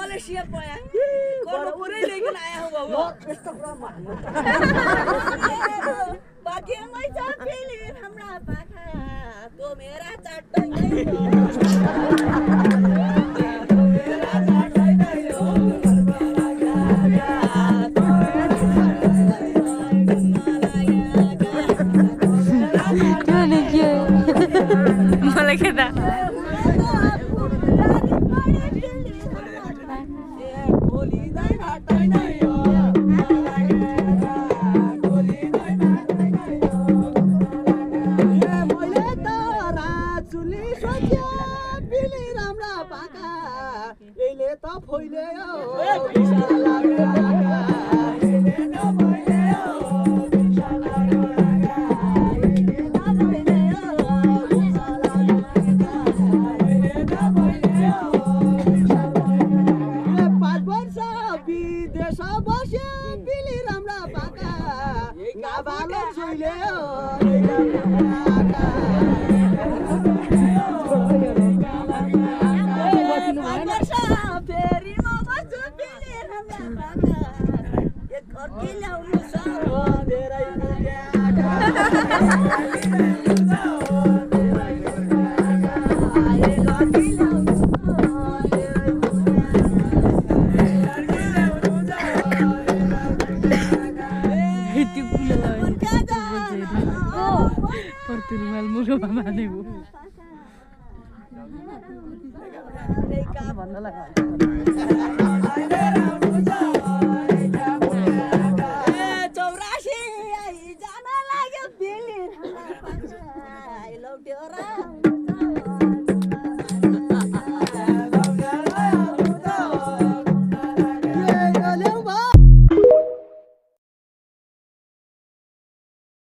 Malaysia पया पूरे लेकिन आया हूँ बाबू बाकी मैं चाट पी ली हमरा पाखा तो मेरा चाट नहीं मलाई खेदा Perturuan mulu mama ibu. Banda lah.